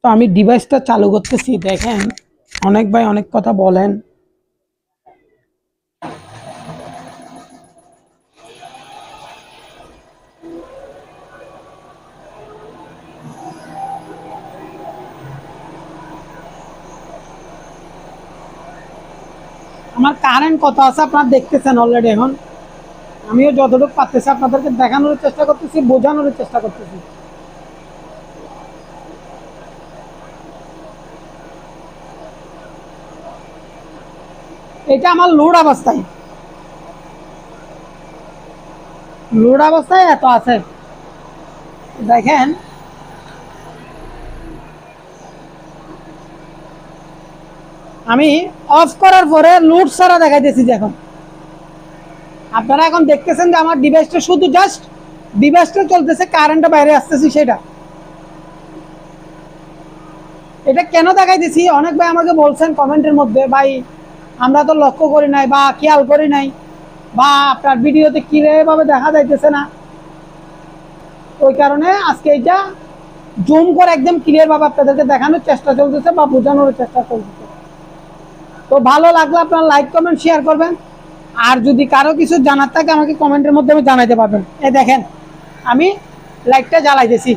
তো আমি ডিভাইসটা চালু করতেছি, দেখেন অনেক ভাই অনেক কথা বলেন। আমার কারেন্ট কত আছে আপনারা দেখতেছেন অলরেডি। এখন আমিও যতটুকু পারতেছি আপনাদেরকে দেখানোর চেষ্টা করতেছি, বোঝানোর চেষ্টা করতেছি। এটা আমার লোড অবস্থায় এত আছে দেখেন। আমি অফ করার পরে লোড ছাড়া দেখাইতেছি যে এখন আপনারা এখন দেখতেছেন যে আমার ডিভাইসটা শুধু জাস্ট ডিভাইসটা চলতেছে, কারেন্টটা বাইরে আসতেছি সেটা। এটা কেন দেখাইতেছি, অনেক ভাই আমাকে বলছেন কমেন্টের মধ্যে, ভাই আমরা তো লক্ষ্য করি নাই বা খেয়াল করি নাই, বা আপনার ভিডিওতে কিভাবে দেখা যাইতেছে না। ওই কারণে আজকে এটা জুম করে একদম ক্লিয়ার ভাবে আপনাদেরকে দেখানোর চেষ্টা চলতেছে বা বোঝানোর চেষ্টা চলতেছে। তো ভালো লাগলে আপনারা লাইক কমেন্ট শেয়ার করবেন। আর যদি কারো কিছু জানার থাকে আমাকে কমেন্টের মাধ্যমে জানাইতে পারবেন। এই দেখেন আমি লাইটটা জ্বালাইতেছি,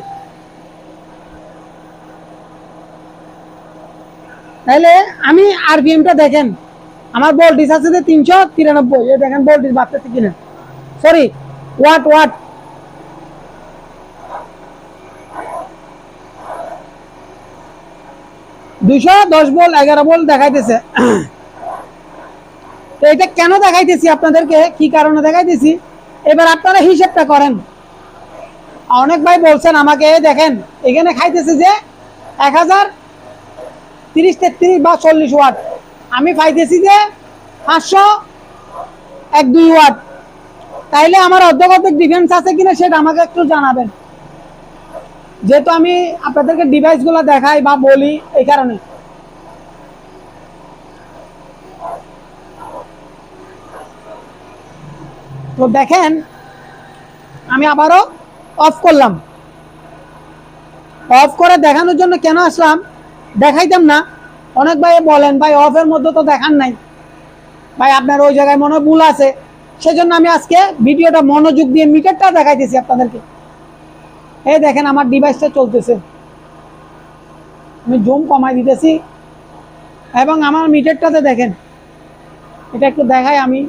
তাহলে আমি আরপিএমটা দেখেন। আমার ভোল্টেজ আছে যে 393। এই দেখেন ভোল্টেজ বাড়তেছে কিনা, sorry watt watt 210 volt 11 volt দেখাইতেছে। তো এটা কেন দেখাইতেছি আপনাদেরকে, কি কারণে দেখাইতেছি এবার আপনারা হিসেবটা করেন। অনেক ভাই বলছেন আমাকে, দেখেন এখানে খাইতেছে যে 1030 33 বা 40 ওয়াট, আমি পাইতেছি যে 501 2 ওয়াট। তাইলে আমার অর্ধেক অর্ধেক ডিফারেন্স আছে কিনা সেটা আমাকে একটু জানাবেন, যেহেতু আমি আপনাদেরকে ডিভাইসগুলো দেখাই বা বলি এই কারণে। তো দেখেন আমি আবারও অফ করলাম। অফ করে দেখানোর জন্য কেন আসলাম, দেখাইতাম না। অনেক ভাই বলেন ভাই অফের মধ্যে তো দেখান নাই, ভাই আপনার ওই জায়গায় মনে ভুল আছে। সেজন্য আমি আজকে ভিডিওটা মনোযোগ দিয়ে মিটারটা দেখাইতেছি আপনাদেরকে। এই দেখেন আমার ডিভাইসটা চলতেছে, আমি জুম কমাই দিতেছি এবং আমার মিটারটাতে দেখেন, এটা একটু দেখাই আমি।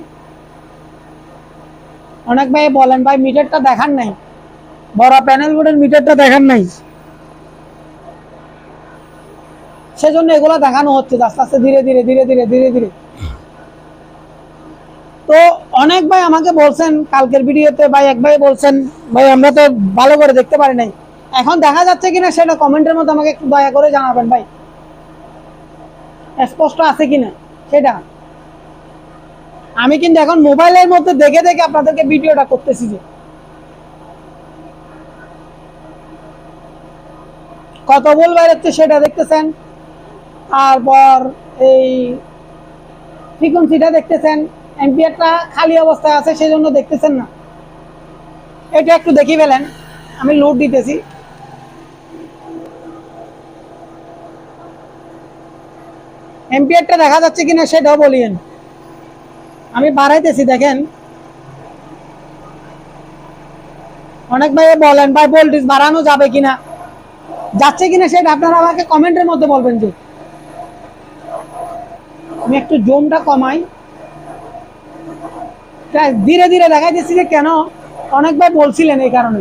অনেক ভাই বলেন ভাই মিটারটা দেখান নাই, বড় প্যানেল বোর্ডের মিটারটা দেখান নাই, সেজন্য এগুলো দেখানো হচ্ছে আস্তে আস্তে ধীরে ধীরে ধীরে ধীরে ধীরে ধীরে। তো অনেক ভাই আমাকে বলছেন কালকের ভিডিওতে, ভাই এক ভাই বলছেন ভাই আমরা তো ভালো করে দেখতে পারি নাই, এখন দেখা যাচ্ছে কিনা সেটা কমেন্টের মধ্যে আমাকে একটু দয়া করে জানাবেন ভাই, স্পষ্ট আছে কিনা সেটা। আমি কিন্তু এখন মোবাইলের মধ্যে দেখে দেখে আপনাদেরকে ভিডিওটা করতেছি। যে কত ভুল বাইরেছে সেটা দেখতেছেন, তারপর এই ফ্রিকোয়েন্সিটা দেখতেছেন, এম্পিয়ারটা খালি অবস্থায় আছে সেজন্য দেখতেছেন না। এটা একটু দেখি ফেলেন, আমি লোড দিতেছি। এম্পিয়ারটা দেখা যাচ্ছে কিনা সেটাও বলিয়েন, আমি বাড়াইতেছি দেখেন। অনেক ভাই বলেন ভাই ভোল্টেজ বাড়ানো যাবে কিনা, যাচ্ছে কিনা সেটা আপনারা আমাকে কমেন্টের মধ্যে বলবেন। যে আমি একটু জুমটা কমাই, ধীরে ধীরে দেখাইতেছি যে কেন, অনেক ভাই বলছিলেন এই কারণে।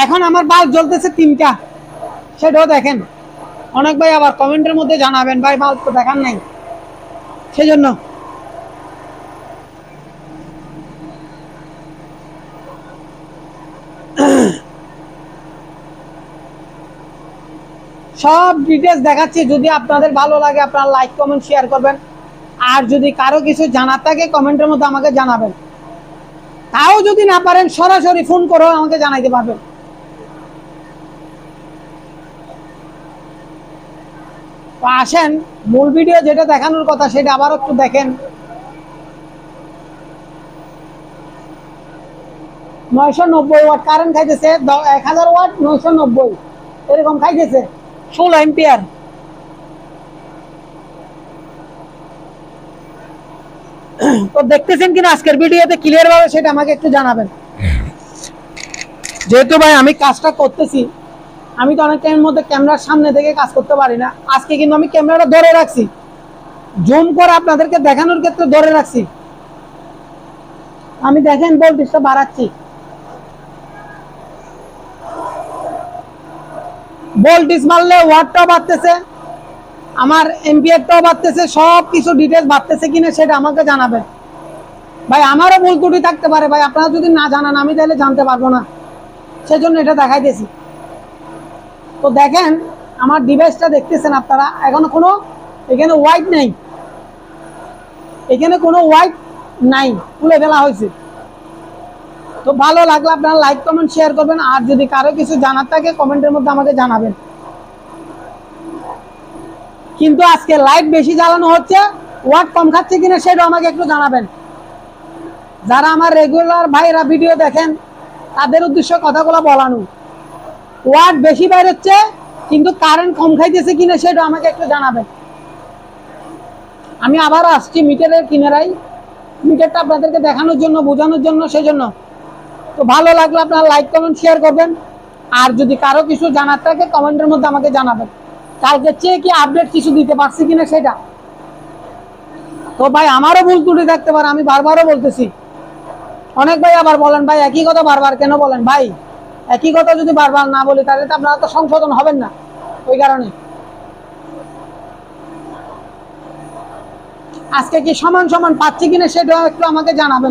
এখন আমার বাল্ব জ্বলতেছে 3টা, সেটাও দেখেন। অনেক ভাই আবার কমেন্টের মধ্যে জানাবেন ভাই বাল্ব তো দেখান নাই, সেজন্য। সব ডিটেলস দেখাচ্ছি, যদি আপনাদের ভালো লাগে আপনারা লাইক কমেন্ট শেয়ার করবেন। আর যদি কারো কিছু জানার থাকে কমেন্টের মধ্যে আমাকে জানাবেন, তাও যদি না পারেন সরাসরি ফোন করে আমাকে জানাইতে পারবেন। তো আসেন মূল ভিডিও যেটা দেখানোর কথা সেটা আবার একটু দেখেন। 990 ওয়াট কারেন্ট খাইতেছে, 1000 ওয়াট 990 এরকম খাইতেছে 16 এম্পিয়ার। তো দেখতেছেন কিনা আজকের ভিডিওতে ক্লিয়ার ভাবে সেটা আমাকে একটু জানাবেন। যেহেতু ভাই আমি কাজটা করতেছি, আমি তো অনেক টাইমের মধ্যে ক্যামেরার সামনে থেকে কাজ করতে পারি না। আজকে কিন্তু আমি ক্যামেরাটা ধরে রাখছি, জুম করে আপনাদেরকে দেখানোর ক্ষেত্রে ধরে রাখছি। আমি দেখেন ভোল্টেজটা বাড়াচ্ছি, ভোল্টেজ বাড়লে ওয়াটটাও বাড়তেছে, আমার এম্পিয়ারটাও বাড়তেছে, সব কিছু ডিটেলস বাড়তেছে কিনা সেটা আমাকে জানাবেন। ভাই আমারও ভুল ত্রুটি থাকতে পারে ভাই, আপনারা যদি না জানান আমি তাহলে জানতে পারবো না, সেজন্য এটা দেখাইতেছি। তো দেখেন আমার ডিভাইসটা দেখতেছেন আপনারা, এখনো কোনো এখানে হোয়াইট নেই, এখানে কোনো হোয়াইট নাই, খুলে ফেলা হয়েছে। তো ভালো লাগলে আপনারা লাইক কমেন্ট শেয়ার করবেন, আর যদি কারো কিছু জানার থাকে কমেন্টের মধ্যে আমাকে জানাবেন। কিন্তু আজকে লাইট বেশি জ্বালানো হচ্ছে, ওয়াট কম খাচ্ছে কিনা সেটাও আমাকে একটু জানাবেন। যারা আমার রেগুলার ভাইরা ভিডিও দেখেন তাদের উদ্দেশ্যে কথাগুলো বলানো, ওয়াট বেশি বাইর হচ্ছে কিন্তু কারেন্ট কম খাইতেছে কিনা সেটা আমাকে একটু জানাবেন। আমি আবার আসছি মিটারের কিনারাই, মিটারটা আপনাদেরকে দেখানোর জন্য, বোঝানোর জন্য, সেজন্য। তো ভালো লাগলে আপনারা লাইক কমেন্ট শেয়ার করবেন, আর যদি কারো কিছু জানার থাকে কমেন্টের মধ্যে আমাকে জানাবেন। কালকে চেয়ে কি আপডেট কিছু দিতে পারছি কিনা সেটা। তো ভাই আমারও ভুল ত্রুটি থাকতে পারে, আমি বারবারও বলতেছি। অনেক ভাই আবার বলেন ভাই একই কথা বারবার কেন বলেন, ভাই একই কথা যদি বারবার না বলি তাহলে তো আপনারা তো সংশোধন হবেন না, ওই কারণে। আজকে কি সমান সমান পাচ্ছি কিনা সেটাও একটু আমাকে জানাবেন।